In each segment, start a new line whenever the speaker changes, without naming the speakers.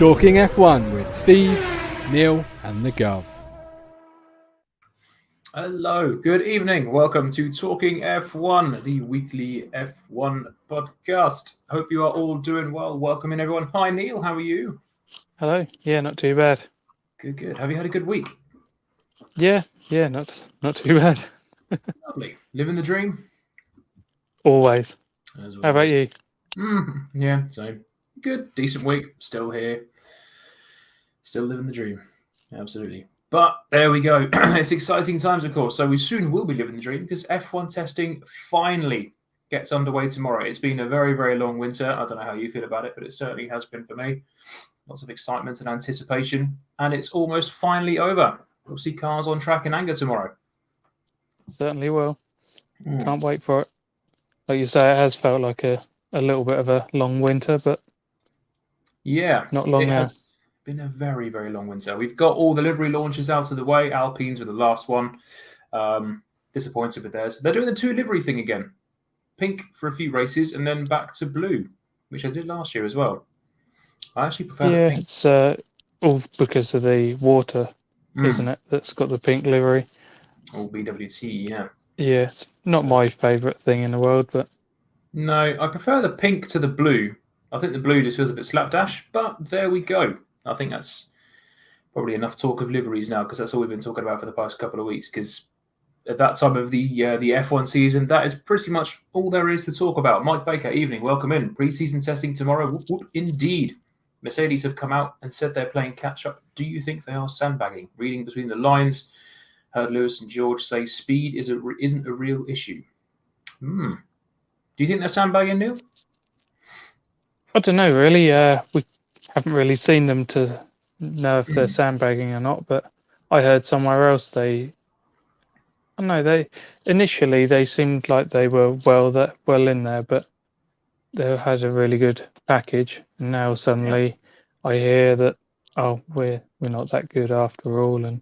Talking F1 with Steve, Neil and the Gov.
Hello, good evening. Welcome to Talking F1, the weekly F1 podcast. Hope you are all doing well. Welcome in, everyone. Hi, Neil. How are you?
Hello. Yeah, not too bad.
Good. Have you had a good week?
Yeah, not too bad.
Lovely. Living the dream?
Always. How about you?
Yeah, same. Good. Decent week. Still here. Still living the dream. Absolutely. But there we go. It's exciting times, of course. So we soon will be living the dream because F1 testing finally gets underway tomorrow. It's been a very, very long winter. I don't know how you feel about it, but it certainly has been for me. Lots of excitement and anticipation. And it's almost finally over. We'll see cars on track in anger tomorrow.
Certainly will. Can't wait for it. Like you say, it has felt like a little bit of a long winter, but
yeah,
not long now.
Has been a very, very long winter. We've got all the livery launches out of the way. Alpines were the last one. Disappointed with theirs. They're doing the two livery thing again. Pink for a few races and then back to blue, which I did last year as well. I actually prefer the pink.
It's all because of the water, isn't it? That's got the pink livery.
Or BWT, yeah.
Yeah, it's not my favourite thing in the world, but
no, I prefer the pink to the blue. I think the blue just feels a bit slapdash, but there we go. I think that's probably enough talk of liveries now because that's all we've been talking about for the past couple of weeks. Because at that time of the F1 season, that is pretty much all there is to talk about. Mike Baker, evening, welcome in. Pre-season testing tomorrow. Whoop, whoop. Indeed, Mercedes have come out and said they're playing catch-up. Do you think they are sandbagging? Reading between the lines, heard Lewis and George say speed isn't a real issue. Do you think they're sandbagging, Neil?
I don't know, really. We haven't really seen them to know if they're sandbagging or not, but I heard somewhere else they initially they seemed like they were well in there, but they had a really good package, and now suddenly I hear that we're not that good after all, and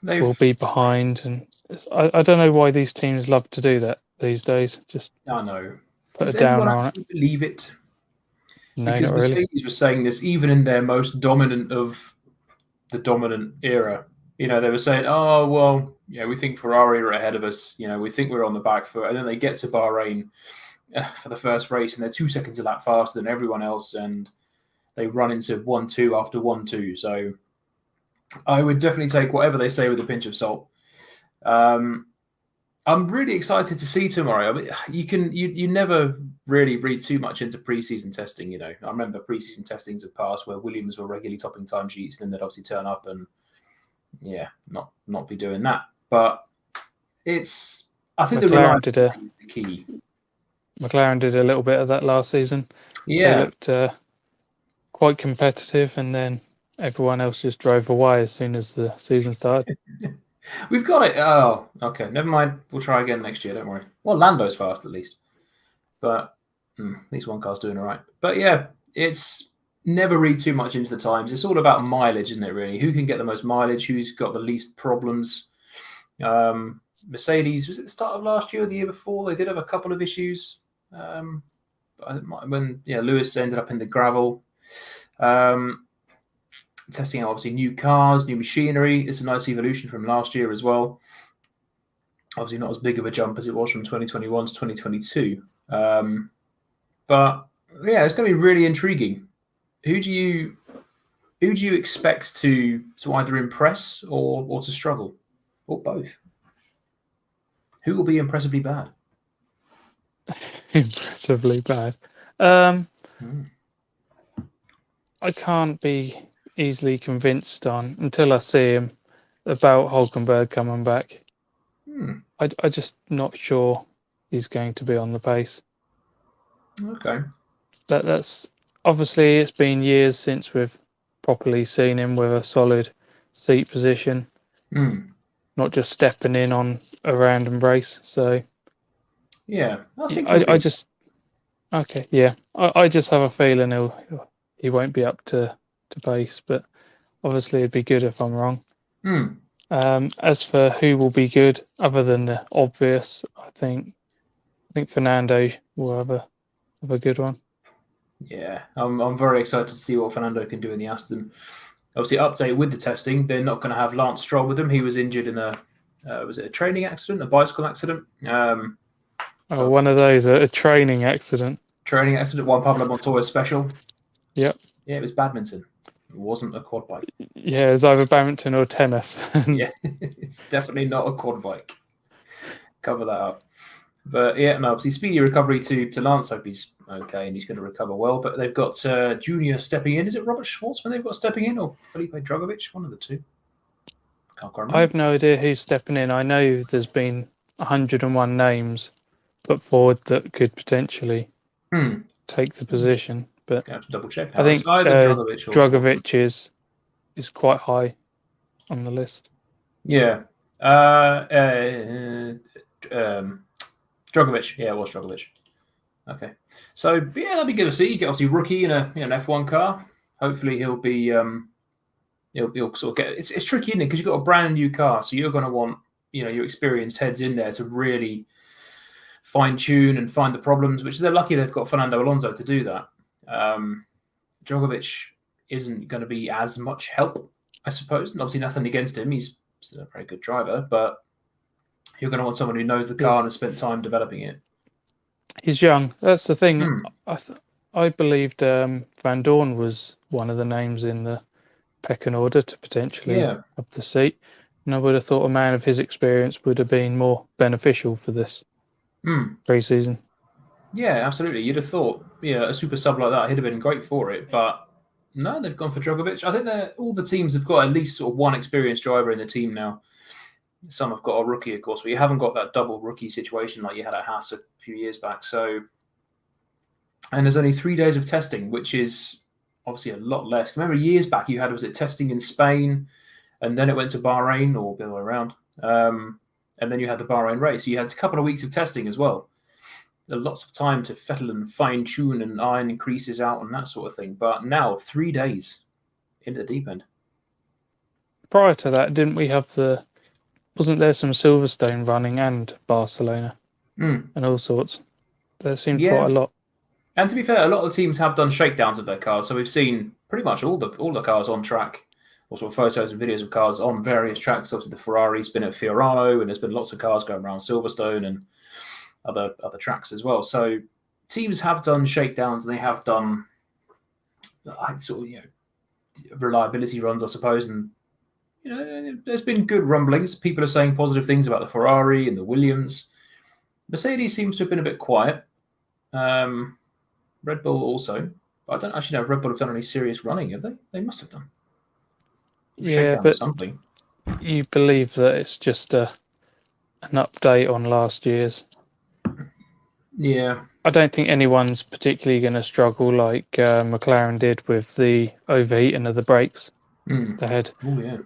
we'll be behind. And I don't know why these teams love to do that these days. Just
I know.
Put
Does
a downer
anyone
on
actually believe it?
No,
because
not really.
Mercedes was saying this even in their most dominant of the dominant era. You know, they were saying, "Oh well, yeah, we think Ferrari are ahead of us. You know, we think we're on the back foot." And then they get to Bahrain for the first race, and they're 2 seconds a lap faster than everyone else, and they run into 1-2 after 1-2. So I would definitely take whatever they say with a pinch of salt. I'm really excited to see tomorrow. I mean, you never really read too much into preseason testing. You know, I remember preseason testings have passed where Williams were regularly topping timesheets, and then they'd obviously turn up and not be doing that. But I think
McLaren
is the key.
McLaren did a little bit of that last season.
Yeah,
they looked quite competitive, and then everyone else just drove away as soon as the season started.
We've got it. Oh, okay. Never mind. We'll try again next year. Don't worry. Well, Lando's fast at least. But at least one car's doing all right. But yeah, it's never read too much into the times. It's all about mileage, isn't it, really? Who can get the most mileage? Who's got the least problems? Mercedes, was it the start of last year or the year before? They did have a couple of issues. When Lewis ended up in the gravel. Testing out obviously new cars, new machinery. It's a nice evolution from last year as well. Obviously not as big of a jump as it was from 2021 to 2022. But yeah, it's going to be really intriguing. Who do you expect to either impress or to struggle, or both? Who will be impressively bad?
Impressively bad. I can't be easily convinced until I see him about Hulkenberg coming back. I just not sure he's going to be on the pace.
Okay.
That's obviously it's been years since we've properly seen him with a solid seat position, not just stepping in on a random race. So
yeah,
I just okay. Yeah, I just have a feeling he won't be up to pace, but obviously it'd be good if I'm wrong. As for who will be good, other than the obvious, I think Fernando will have a good one.
Yeah, I'm very excited to see what Fernando can do in the Aston. Obviously, update with the testing, they're not going to have Lance Stroll with them. He was injured in was it a training accident, a bicycle accident?
Oh, one of those, a training accident.
Training accident, Juan Pablo Montoya special.
Yep.
Yeah, it was badminton. It wasn't a quad bike.
Yeah, it was either badminton or tennis.
Yeah, it's definitely not a quad bike. Cover that up. But yeah, no, obviously speedy recovery to Lance. Hope he's okay and he's going to recover well. But they've got Junior stepping in. Is it Robert Schwartzman they've got stepping in, or Felipe Drugovich? One of the two. Can't quite remember.
I have no idea who's stepping in. I know there's been 101 names put forward that could potentially take the position, but
have to double check.
I think
It's either Drugovich or
Drugovich is quite high on the list.
Yeah. Drugovich. Yeah, it was Drugovich. Okay. So yeah, that'd be good to see. You get obviously rookie in an F1 car. Hopefully he'll be he'll sort of get. It's tricky, isn't it? Because you've got a brand new car, so you're going to want your experienced heads in there to really fine tune and find the problems. Which they're lucky they've got Fernando Alonso to do that. Drugovich isn't going to be as much help, I suppose. And obviously nothing against him. He's still a very good driver, but you're going to want someone who knows the car and has spent time developing it.
He's young. That's the thing. I believed Van Dorn was one of the names in the pecking order to potentially have the seat. And I would have thought a man of his experience would have been more beneficial for this pre-season.
Yeah, absolutely. You'd have thought, a super sub like that, he'd have been great for it. But no, they've gone for Drugovich. I think all the teams have got at least sort of one experienced driver in the team now. Some have got a rookie, of course, but you haven't got that double rookie situation like you had at Haas a few years back. So, and there's only 3 days of testing, which is obviously a lot less. Remember, years back you had, was it testing in Spain, and then it went to Bahrain, or the other way around, and then you had the Bahrain race. So you had a couple of weeks of testing as well. There lots of time to fettle and fine tune and iron creases out and that sort of thing. But now 3 days into the deep end.
Prior to that, didn't we have wasn't there some Silverstone running and Barcelona and all sorts? There seemed quite a lot.
And to be fair, a lot of the teams have done shakedowns of their cars. So we've seen pretty much all the cars on track, also photos and videos of cars on various tracks. Obviously, the Ferrari's been at Fiorano, and there's been lots of cars going around Silverstone and other tracks as well. So teams have done shakedowns, and they have done reliability runs, I suppose. And there's been good rumblings. People are saying positive things about the Ferrari and the Williams. Mercedes seems to have been a bit quiet. Red Bull also. But I don't actually know if Red Bull have done any serious running, have they? They must have done.
Yeah, but
something.
You believe that it's just an update on last year's.
Yeah.
I don't think anyone's particularly going to struggle like McLaren did with the overheating of the brakes. They had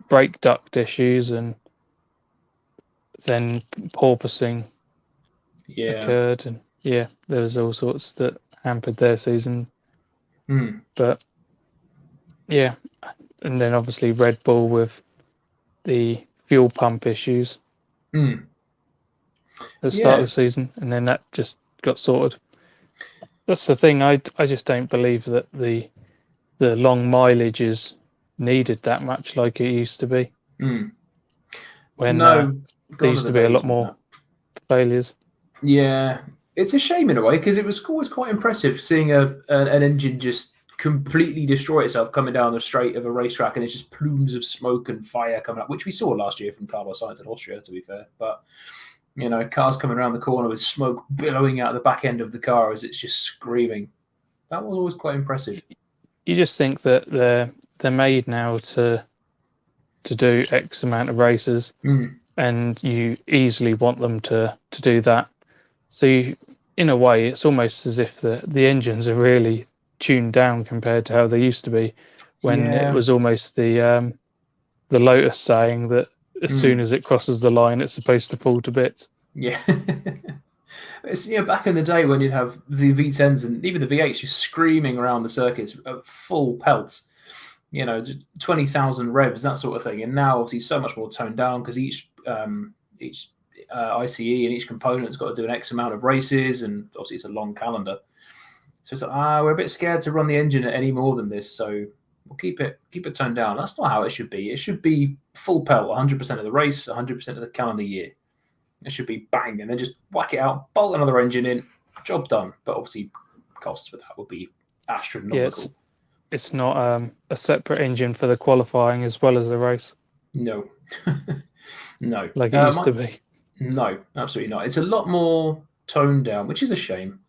brake duct issues, and then porpoising occurred, and there was all sorts that hampered their season. But and then obviously Red Bull with the fuel pump issues at the start of the season, and then that just got sorted. That's the thing. I just don't believe that the long mileage is needed that much like it used to be. When there used to be a lot more failures.
Yeah, it's a shame in a way, because it was always quite impressive seeing an engine just completely destroy itself coming down the straight of a racetrack, and it's just plumes of smoke and fire coming up, which we saw last year from Carlos Sainz in Austria, to be fair. But cars coming around the corner with smoke billowing out the back end of the car as it's just screaming. That was always quite impressive.
You just think that they're made now to do X amount of races, and you easily want them to do that. So in a way, it's almost as if the engines are really tuned down compared to how they used to be, when it was almost the Lotus saying that as soon as it crosses the line, it's supposed to fall to bits. Yeah.
It's back in the day when you'd have the V10s and even the V8s just screaming around the circuits at full pelts, 20,000 revs, that sort of thing. And now obviously so much more toned down, because each ICE and each component's got to do an X amount of races, and obviously it's a long calendar. So it's like, we're a bit scared to run the engine at any more than this, so we'll keep it toned down. That's not how it should be. It should be full pelt, 100% of the race, 100% of the calendar year. It should be bang, and then just whack it out, bolt another engine in, job done. But obviously, costs for that will be astronomical.
Yeah, it's not a separate engine for the qualifying as well as the race.
No, no,
like it used to be.
No, absolutely not. It's a lot more toned down, which is a shame.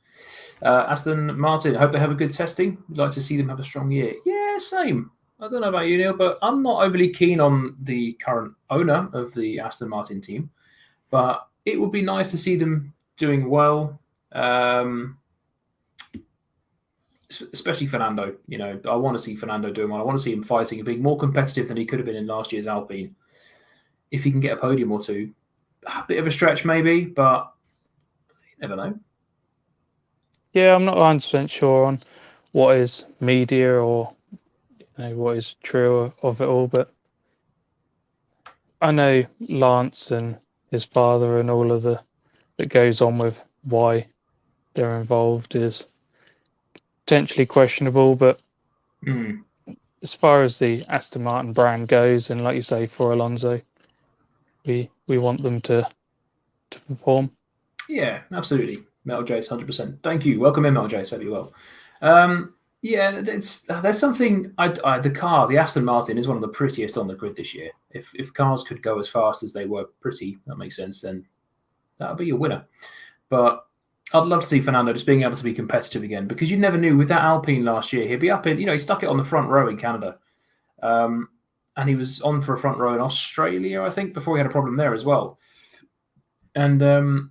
Aston Martin, I hope they have a good testing. We'd like to see them have a strong year. Yeah, same. I don't know about you, Neil, but I'm not overly keen on the current owner of the Aston Martin team. But it would be nice to see them doing well, especially Fernando. You know, I want to see Fernando doing well. I want to see him fighting and being more competitive than he could have been in last year's Alpine. If he can get a podium or two, a bit of a stretch maybe, but you never know.
Yeah, I'm not 100% sure on what is media or what is true of it all, but I know Lance and his father and all of that goes on with why they're involved is potentially questionable, but as far as the Aston Martin brand goes, and like you say, for Alonso, we want them to perform.
Yeah, absolutely. Metal Jace, 100%. Thank you. Welcome in, Metal Jace. Hope you well. Yeah, there's something. The Aston Martin is one of the prettiest on the grid this year. If cars could go as fast as they were pretty, that makes sense. Then that would be your winner. But I'd love to see Fernando just being able to be competitive again, because you never knew with that Alpine last year, he'd be up in. He stuck it on the front row in Canada, and he was on for a front row in Australia, I think, before he had a problem there as well. And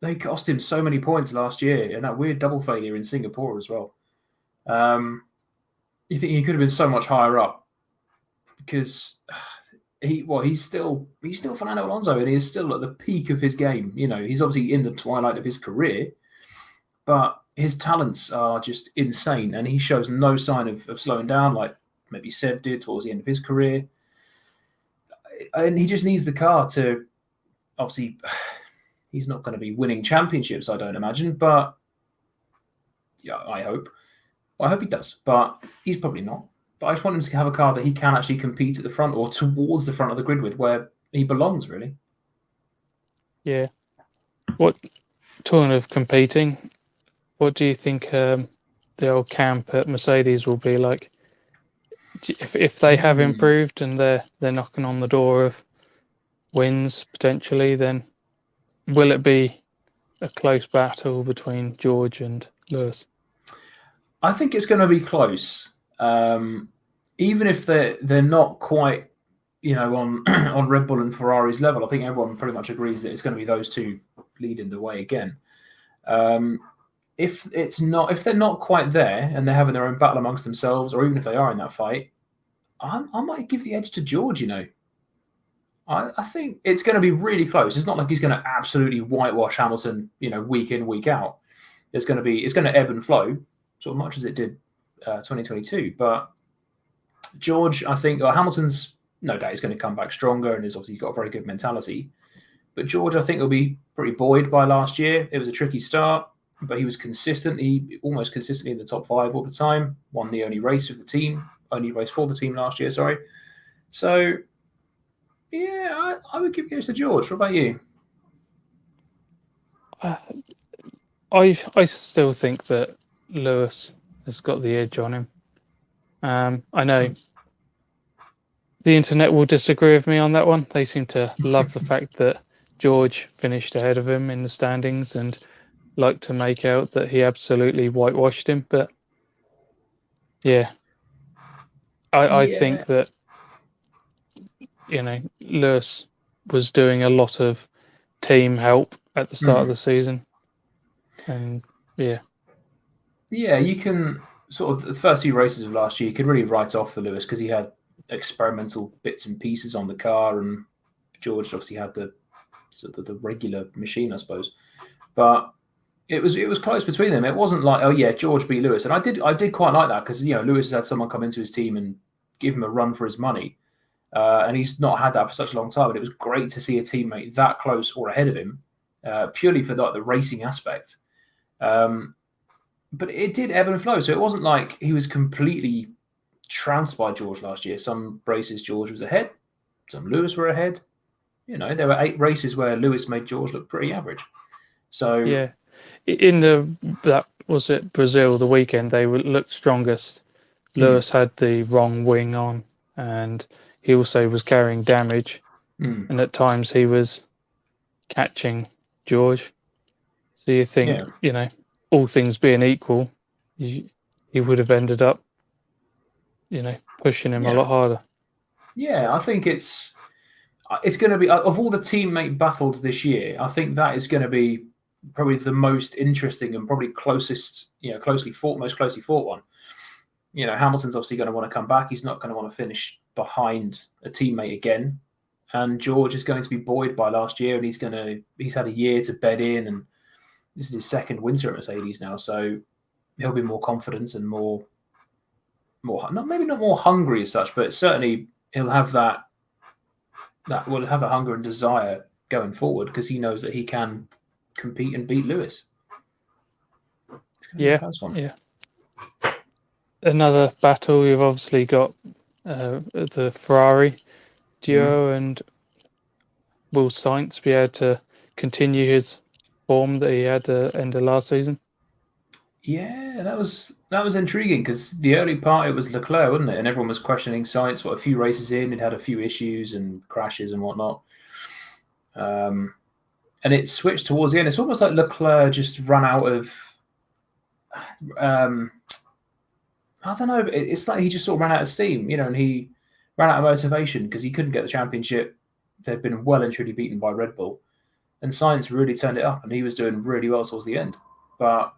they cost him so many points last year, and that weird double failure in Singapore as well. You think he could have been so much higher up, because he's still Fernando Alonso, and he is still at the peak of his game. He's obviously in the twilight of his career, but his talents are just insane, and he shows no sign of slowing down like maybe Seb did towards the end of his career. And he just needs the car to, obviously, he's not going to be winning championships, I don't imagine, but yeah, I hope he does, but he's probably not. But I just want him to have a car that he can actually compete at the front or towards the front of the grid with, where he belongs, really. Yeah.
Talking of competing, what do you think the old camp at Mercedes will be like? If they have improved and they're knocking on the door of wins potentially, then will it be a close battle between George and Lewis?
I think it's going to be close, even if they're not quite, on Red Bull and Ferrari's level. I think everyone pretty much agrees that it's going to be those two leading the way again. If they're not quite there and they're having their own battle amongst themselves, or even if they are in that fight, I might give the edge to George. I think it's going to be really close. It's not like he's going to absolutely whitewash Hamilton, week in, week out. It's going to ebb and flow, sort of much as it did 2022. But George, I think, Hamilton's no doubt is going to come back stronger, and has obviously got a very good mentality. But George, I think, will be pretty buoyed by last year. It was a tricky start, but he was consistent. He almost consistently in the top 5 all the time. Won the only race for the team last year. Sorry. So, yeah, I would give it to George. What about you?
I still think that Lewis has got the edge on him. I know the internet will disagree with me on that one. They seem to love the fact that George finished ahead of him in the standings and like to make out that he absolutely whitewashed him. But yeah, I think that Lewis was doing a lot of team help at the start of the season, and yeah, you can sort of the first few races of last year you could really write off for Lewis because he had experimental bits and pieces on the car, and George obviously had the regular machine, I suppose. But it was close between them. It wasn't like, oh yeah, George beat Lewis, and I did quite like that because Lewis has had someone come into his team and give him a run for his money, and he's not had that for such a long time. And it was great to see a teammate that close or ahead of him, purely for the racing aspect.
but it did ebb and flow. So it wasn't like he was completely trounced by George last year. Some races George was ahead, some Lewis were ahead. There were 8 races where Lewis made George look pretty average. So
Yeah, in that was it Brazil the weekend they looked strongest. Lewis had the wrong wing on, and he also was carrying damage, and at times he was catching George. So you think, all things being equal, he would have ended up, pushing him a lot harder.
Yeah, I think it's going to be, of all the teammate battles this year, I think that is going to be probably the most interesting and probably closely fought one. Hamilton's obviously going to want to come back. He's not going to want to finish behind a teammate again. And George is going to be buoyed by last year, and he's had a year to bed in, and this is his second winter at Mercedes now, so he'll be more confident and more maybe not more hungry as such, but certainly he'll have that will have a hunger and desire going forward because he knows that he can compete and beat Lewis. It's going to be the first one.
Yeah. Another battle, you've obviously got the Ferrari duo and will Sainz be able to continue his form that he had at the end of last season?
Yeah, that was intriguing because the early part it was Leclerc, wasn't it? And everyone was questioning Sainz. A few races in, it had a few issues and crashes and whatnot. And it switched towards the end. It's almost like Leclerc just ran out of. I don't know. But it's like he just sort of ran out of steam, and he ran out of motivation because he couldn't get the championship. They'd been well and truly beaten by Red Bull, and Sainz really turned it up, and he was doing really well towards the end. But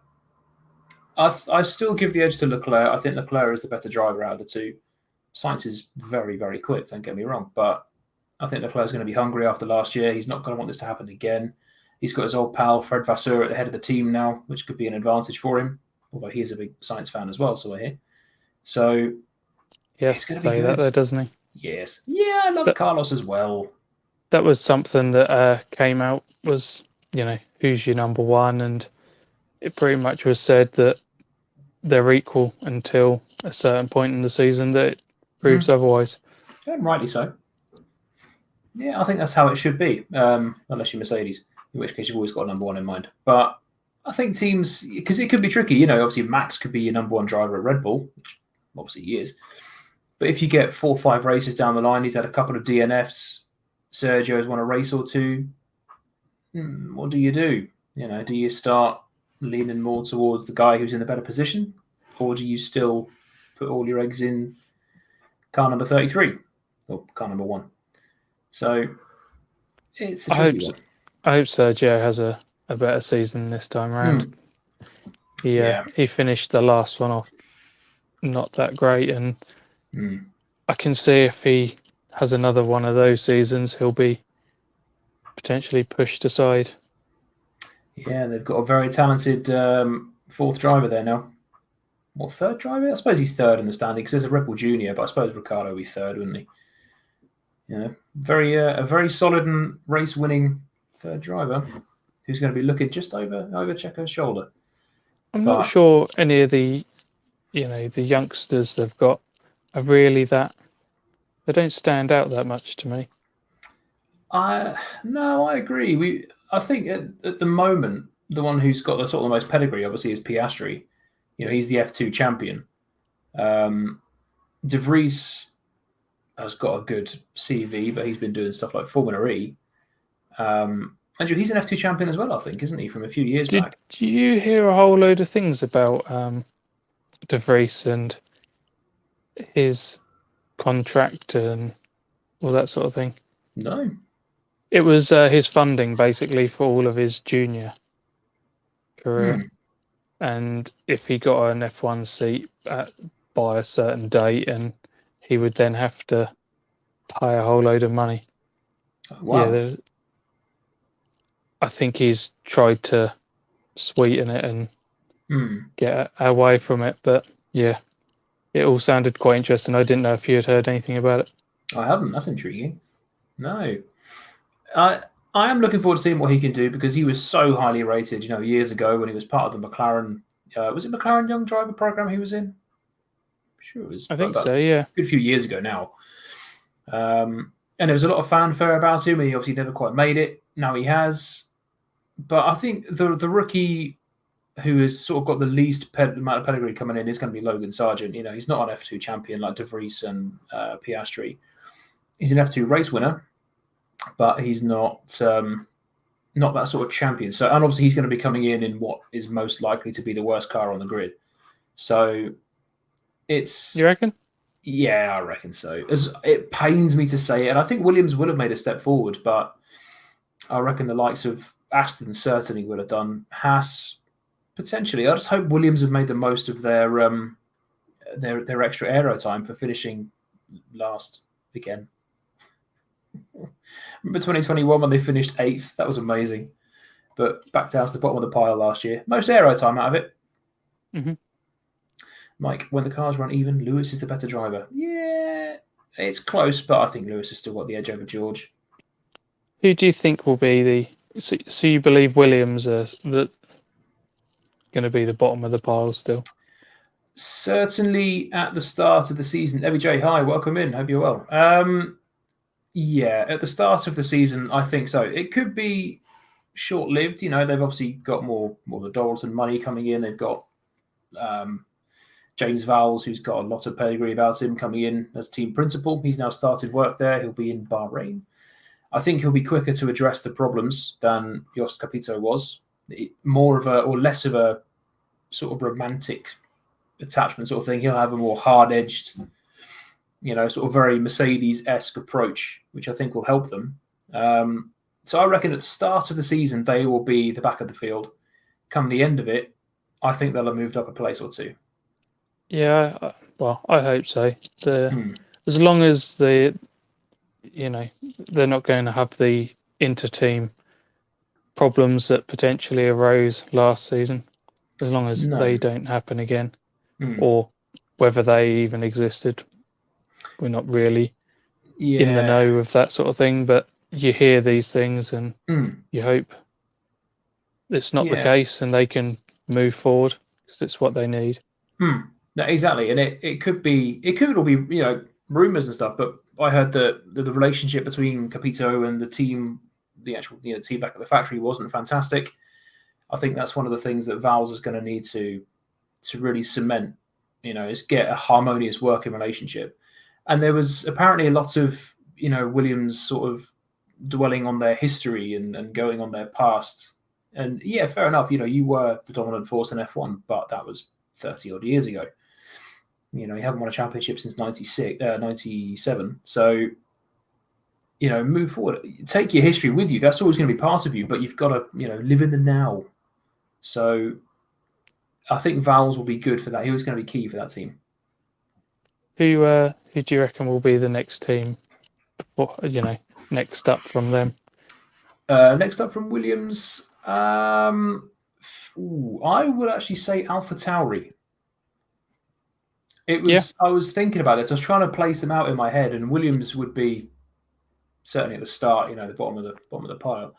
I still give the edge to Leclerc. I think Leclerc is the better driver out of the two. Sainz is very, very quick, don't get me wrong. But I think Leclerc is going to be hungry after last year. He's not going to want this to happen again. He's got his old pal, Fred Vasseur, at the head of the team now, which could be an advantage for him. Although he is a big Sainz fan as well, so I hear. So,
yes,
it's going to
say
be good.
that there, doesn't he?
Yes. Yeah, I love Carlos as well.
That was something that came out was, who's your number one? And it pretty much was said that they're equal until a certain point in the season that it proves otherwise.
And rightly so. Yeah, I think that's how it should be, unless you're Mercedes, in which case you've always got a number one in mind. But I think teams, because it could be tricky, obviously Max could be your number one driver at Red Bull, which obviously he is. But if you get 4 or 5 races down the line, he's had a couple of DNFs, Sergio's won a race or two, what do you do? Do you start leaning more towards the guy who's in the better position? Or do you still put all your eggs in car number 33 or car number 1? So it's a tricky one.
I hope Sergio has a better season this time around. He finished the last one off not that great, and I can see if he has another one of those seasons, he'll be potentially pushed aside.
Yeah, they've got a very talented fourth driver there now. Or third driver? I suppose he's third in the standing because there's a Red Bull Junior, but I suppose Ricciardo would be third, wouldn't he? A very solid and race-winning third driver who's going to be looking just over Checo's shoulder.
I'm not sure any of the youngsters they've got are really that. They don't stand out that much to me.
No, I agree. I think at the moment, the one who's got the sort of the most pedigree, obviously, is Piastri. He's the F2 champion. De Vries has got a good CV, but he's been doing stuff like Formula E. Andrew, he's an F2 champion as well, I think, isn't he, from a few years back?
Did you hear a whole load of things about De Vries and his contract and all that sort of thing?
No.
It was his funding, basically, for all of his junior career. And if he got an F1 seat by a certain date, and he would then have to pay a whole load of money.
Wow.
Yeah, I think he's tried to sweeten it and get away from it. But yeah, it all sounded quite interesting. I didn't know if you had heard anything about it.
I haven't. That's intriguing. No. I am looking forward to seeing what he can do because he was so highly rated, years ago when he was part of the McLaren Was it McLaren Young Driver program he was in? I'm sure it was.
I think
but
so. Yeah.
a good few years ago now. And there was a lot of fanfare about him. He obviously never quite made it. Now he has. But I think the rookie who has sort of got the least amount of pedigree coming in is going to be Logan Sargent. You know, he's not an F2 champion like De Vries and Piastri. He's an F2 race winner, but he's not that sort of champion. So, and obviously he's going to be coming in what is most likely to be the worst car on the grid. So it's...
You reckon?
Yeah, I reckon so. It pains me to say it, and I think Williams would have made a step forward, but I reckon the likes of Aston certainly would have done. Haas, potentially. I just hope Williams have made the most of their extra aero time for finishing last again. Remember 2021 when they finished 8th? That was amazing. But back down to the bottom of the pile last year. Most aero time out of it.
Mm-hmm.
Mike, when the cars run even, Lewis is the better driver. Yeah, it's close, but I think Lewis has still got the edge over George.
Who do you think will be the... So you believe Williams are going to be the bottom of the pile still?
Certainly at the start of the season. Evie J, hi, welcome in. Hope you're well. Yeah, at the start of the season, I think so. It could be short-lived. You know, they've obviously got more the Dorilton money coming in. They've got James Vowles, who's got a lot of pedigree about him, coming in as team principal. He's now started work there. He'll be in Bahrain. I think he'll be quicker to address the problems than Jost Capito was. Less of a sort of romantic attachment sort of thing. He'll have a more hard-edged, you know, sort of very Mercedes-esque approach, which I think will help them. So I reckon at the start of the season, they will be the back of the field. Come the end of it, I think they'll have moved up a place or two.
Yeah, well, I hope so. As long as they're not going to have the inter-team problems that potentially arose last season, as long as they don't happen again, or whether they even existed. We're not really in the know of that sort of thing, but you hear these things and you hope it's not the case and they can move forward because it's what they need.
No, exactly, and it could all be, you know, rumors and stuff, but I heard that the relationship between Capito and the team, the actual team back at the factory, wasn't fantastic. I think that's one of the things that Vowles is going to need to really cement, you know, is get a harmonious working relationship. And there was apparently a lot of, you know, Williams sort of dwelling on their history and going on their past. And yeah, fair enough, you know, you were the dominant force in F1, but that was 30 odd years ago. You know, you haven't won a championship since 97. So, you know, move forward. Take your history with you. That's always going to be part of you, but you've got to, you know, live in the now. So I think Vowles will be good for that. He was going to be key for that team.
Who do you reckon will be the next team? Or, you know, next up from them?
Next up from Williams, I would actually say AlphaTauri. It was. I was thinking about this. I was trying to place them out in my head, and Williams would be certainly at the start. You know, the bottom of the pile.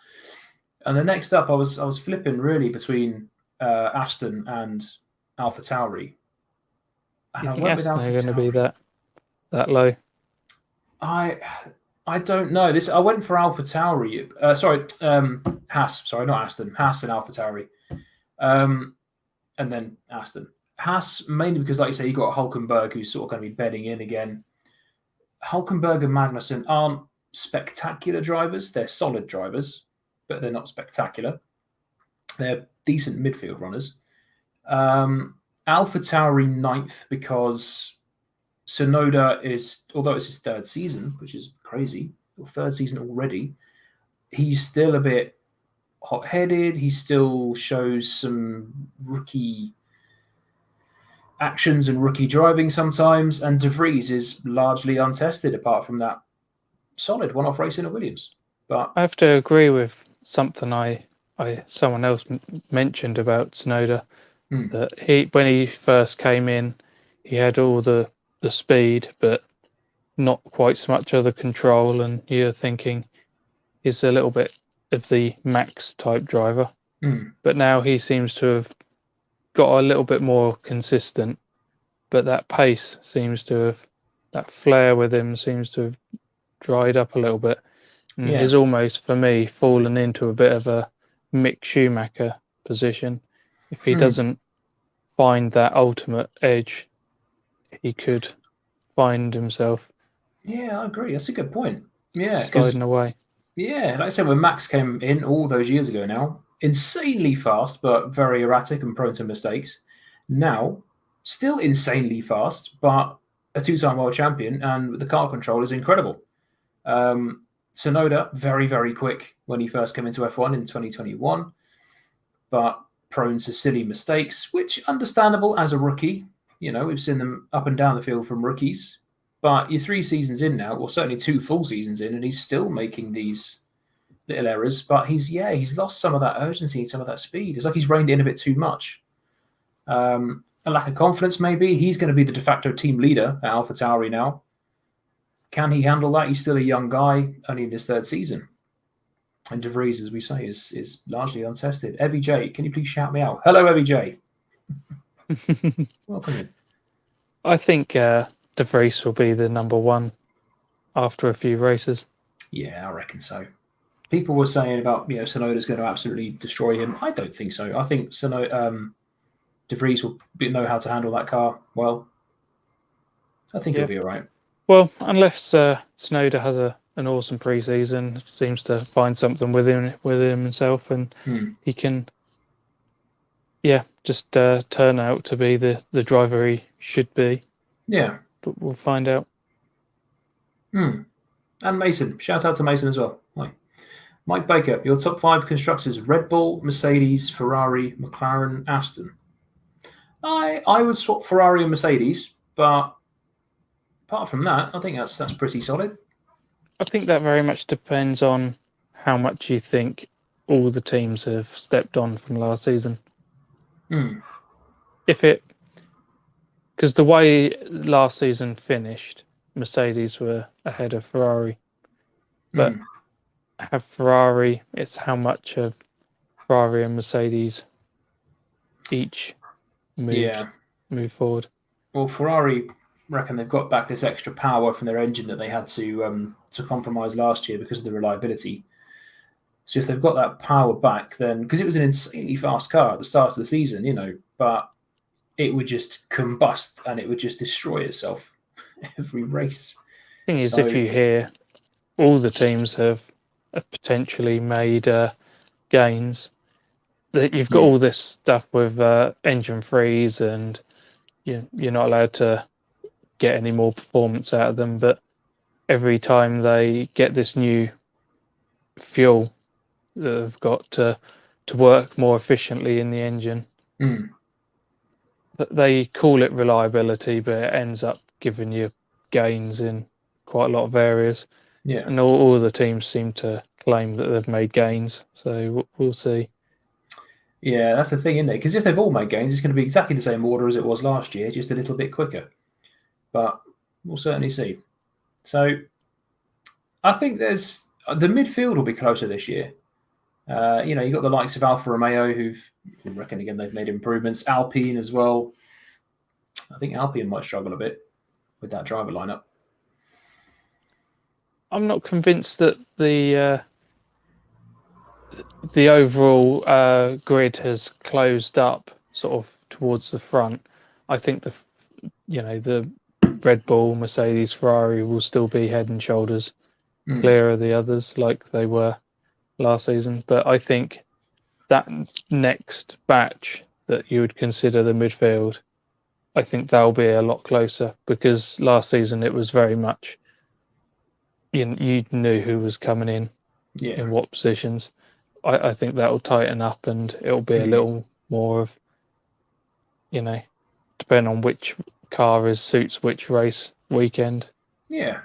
And the next up, I was flipping really between Aston and AlphaTauri.
You think Aston are going to be that low?
I don't know. I went for AlphaTauri. Haas. Sorry, not Aston. Haas and AlphaTauri. And then Aston. Haas, mainly because, like you say, you got Hülkenberg, who's sort of going to be bedding in again. Hülkenberg and Magnussen aren't spectacular drivers. They're solid drivers, but they're not spectacular. They're decent midfield runners. AlphaTauri 9th because Tsunoda is, although it's his 3rd season, which is crazy, or 3rd season already, he's still a bit hot-headed. He still shows some rookie actions and rookie driving sometimes, and De Vries is largely untested apart from that solid one-off racing at Williams. But
I have to agree with something someone else mentioned about Tsunoda, that when he first came in, he had all the speed, but not quite so much of the control, and you're thinking he's a little bit of the Max type driver. But now he seems to have got a little bit more consistent, but that pace seems to have, that flair with him seems to have dried up a little bit. And
Yeah.
he's almost, for me, fallen into a bit of a Mick Schumacher position. If he doesn't find that ultimate edge, he could find himself
Yeah, I agree. That's a good point. Yeah, 'cause
sliding away.
yeah, like I said, when Max came in all those years ago now, insanely fast, but very erratic and prone to mistakes. Now, still insanely fast, but a two-time world champion, and the car control is incredible. Tsunoda, very, very quick when he first came into F1 in 2021, but prone to silly mistakes, which understandable as a rookie. You know, we've seen them up and down the field from rookies. But you're 3 seasons in now, or certainly 2 full seasons in, and he's still making these little errors. But he's lost some of that urgency, some of that speed. It's like he's reined in a bit too much. A lack of confidence, maybe. He's going to be the de facto team leader at AlphaTauri now. Can he handle that? He's still a young guy, only in his 3rd season. And De Vries, as we say, is largely untested. Evie J, can you please shout me out? Hello, Evie J. Welcome in.
I think De Vries will be the number 1 after a few races.
Yeah, I reckon so. People were saying about Tsunoda's going to absolutely destroy him. I don't think so. I think De Vries will know how to handle that car well. So I think he'll be all right.
Well, unless Tsunoda has an awesome pre-season, seems to find something within himself, and he can, just turn out to be the driver he should be.
Yeah.
But we'll find out.
And Mason. Shout out to Mason as well. Hi. Mike Baker, your top 5 constructors: Red Bull, Mercedes, Ferrari, McLaren, Aston. I would swap Ferrari and Mercedes, but apart from that, I think that's pretty solid.
I think that very much depends on how much you think all the teams have stepped on from last season. Because the way last season finished, Mercedes were ahead of Ferrari. But have Ferrari, it's how much of Ferrari and Mercedes each move forward.
Well, Ferrari reckon they've got back this extra power from their engine that they had to compromise last year because of the reliability. So if they've got that power back, then because it was an insanely fast car at the start of the season, but it would just combust and it would just destroy itself every race.
Thing is, if you hear all the teams have potentially made gains, that you've got all this stuff with engine freeze, and you're not allowed to get any more performance out of them. But every time they get this new fuel that they've got to work more efficiently in the engine, they call it reliability, but it ends up giving you gains in quite a lot of areas.
Yeah,
and all the teams seem to claim that they've made gains. So we'll see.
Yeah, that's the thing, isn't it? Because if they've all made gains, it's going to be exactly the same order as it was last year, just a little bit quicker. But we'll certainly see. So I think the midfield will be closer this year. You've got the likes of Alfa Romeo, who reckon again they've made improvements. Alpine as well. I think Alpine might struggle a bit with that driver lineup.
I'm not convinced that the overall grid has closed up sort of towards the front. I think the Red Bull, Mercedes, Ferrari will still be head and shoulders clear of the others like they were last season. But I think that next batch that you would consider the midfield, I think they'll be a lot closer, because last season it was very much you knew who was coming in what positions. I think that'll tighten up, and it'll be a little more of, depending on which car suits which race weekend.
Yeah.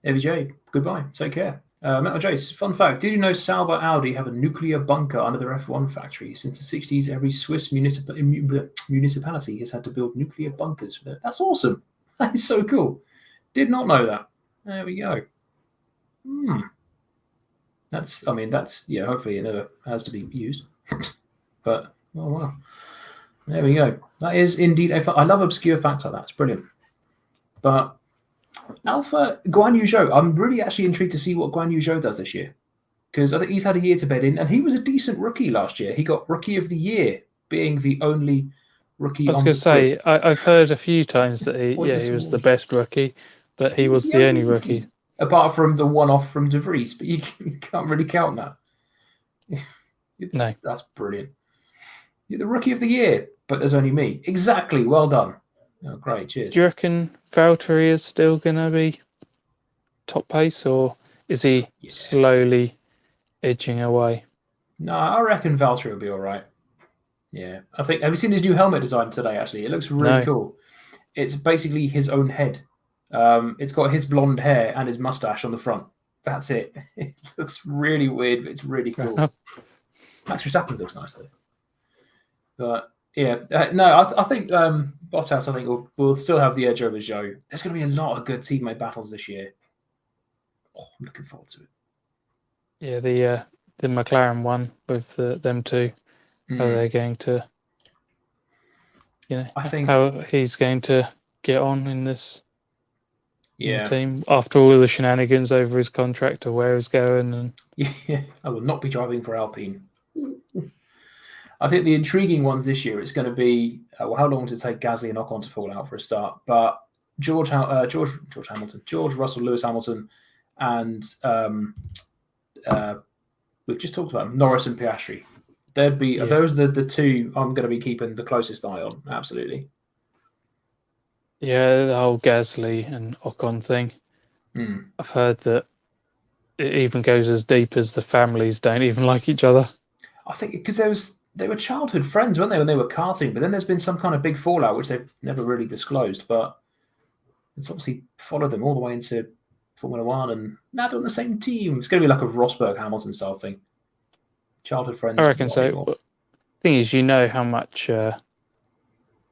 Evie J, goodbye. Take care. Metal Jace, fun fact: did you know Sauber Audi have a nuclear bunker under their F1 factory? Since the 60s, every Swiss municipality has had to build nuclear bunkers for them. That's awesome. That is so cool. Did not know that. There we go. That's hopefully it never has to be used. But, oh wow. There we go. That is indeed a fact. I love obscure facts like that. It's brilliant. But Alpha Guan Yu Zhou, I'm really actually intrigued to see what Guan Yu Zhou does this year. Because I think he's had a year to bed in, and he was a decent rookie last year. He got Rookie of the Year, being the only rookie.
I was going to say, I've heard a few times that he was the best rookie, but he was the only rookie.
Apart from the one-off from De Vries, but you can't really count that.
No.
That's brilliant. You're the Rookie of the Year, but there's only me. Exactly. Well done. Oh, great. Cheers.
Do you reckon Valtteri is still going to be top pace, or is he slowly edging away?
No, I reckon Valtteri will be all right. Yeah. I think. Have you seen his new helmet design today, actually? It looks really cool. It's basically his own head. It's got his blonde hair and his mustache on the front. That's it. It looks really weird, but it's really cool. Max Verstappen looks nice, though. But yeah, I think Bottas, I think, will still have the edge over Zhou. There's going to be a lot of good teammate battles this year. Oh, I'm looking forward to it.
Yeah, the McLaren one with them two. How they're going to, I think how he's going to get on in this team after all of the shenanigans over his contract or where he's going. And
I will not be driving for Alpine. I think the intriguing ones this year, it's going to be how long does it take Gasly and Ocon to fall out for a start? But George Hamilton, George Russell, Lewis Hamilton, and we've just talked about Norris and Piastri. Those are the two I'm going to be keeping the closest eye on. Absolutely.
Yeah, the whole Gasly and Ocon thing. I've heard that it even goes as deep as the families don't even like each other.
I think because they were childhood friends, weren't they, when they were karting? But then there's been some kind of big fallout, which they've never really disclosed. But it's obviously followed them all the way into Formula One, and now they're on the same team. It's going to be like a Rosberg Hamilton style thing. Childhood friends.
I reckon so. The thing is, how much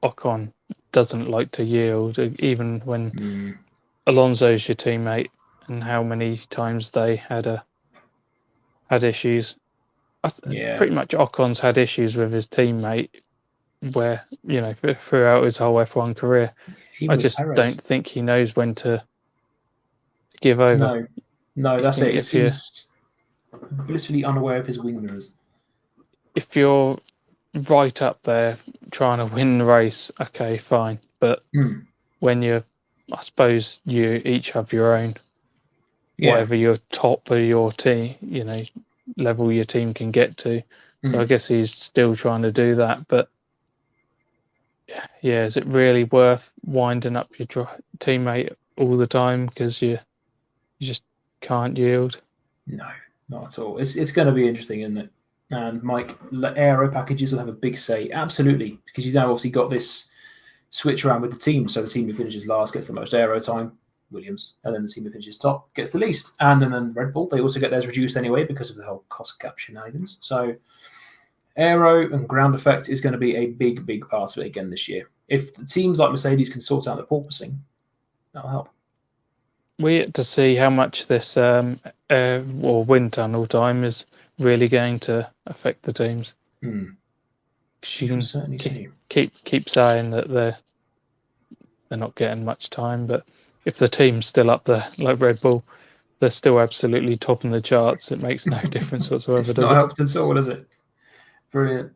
Ocon doesn't like to yield, even when Alonso's your teammate, and how many times they had issues. Pretty much Ocon's had issues with his teammate where, throughout his whole F1 career. I just don't think he knows when to give over.
No, that's it. He's blissfully unaware of his wing mirrors.
If you're right up there trying to win the race, okay, fine. But when I suppose you each have your own, whatever your top of your team, level your team can get to. So I guess he's still trying to do that. But yeah, is it really worth winding up your teammate all the time because you just can't yield?
No, not at all. It's going to be interesting, isn't it? And Mike, aero packages will have a big say, absolutely, because you've now obviously got this switch around with the team. So the team who finishes last gets the most aero time, Williams, and then the team who finishes top gets the least. And then Red Bull, they also get theirs reduced anyway because of the whole cost cap shenanigans. So aero and ground effect is going to be a big, big part of it again this year. If the teams like Mercedes can sort out the porpoising, that'll help.
We get to see how much this air or wind tunnel time is really going to affect the teams. You can keep saying that they're not getting much time, but if the team's still up there, like Red Bull, they're still absolutely topping the charts. It makes no difference whatsoever.
It's not helped at all, does it? Brilliant.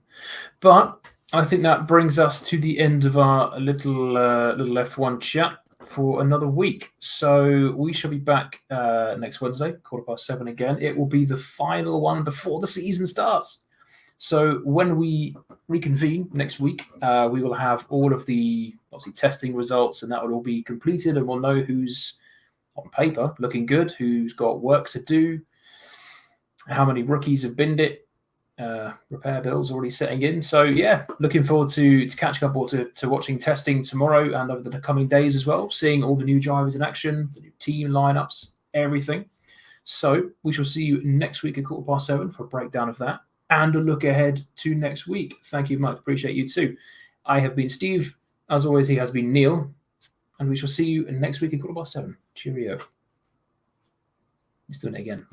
But I think that brings us to the end of our little F1 chat for another week. So we shall be back next Wednesday, 7:15 again. It will be the final one before the season starts. So when we reconvene next week, we will have all of the obviously testing results, and that will all be completed, and we'll know who's on paper looking good, who's got work to do, how many rookies have binned it. Repair bills already setting in. So yeah, looking forward to catching up or to watching testing tomorrow and over the coming days as well, seeing all the new drivers in action, the new team lineups, everything. So we shall see you next week at 7:15 for a breakdown of that and a look ahead to next week. Thank you, Mike. Appreciate you too. I have been Steve. As always, he has been Neil, and we shall see you next week at 7:15. Cheerio. He's doing it again.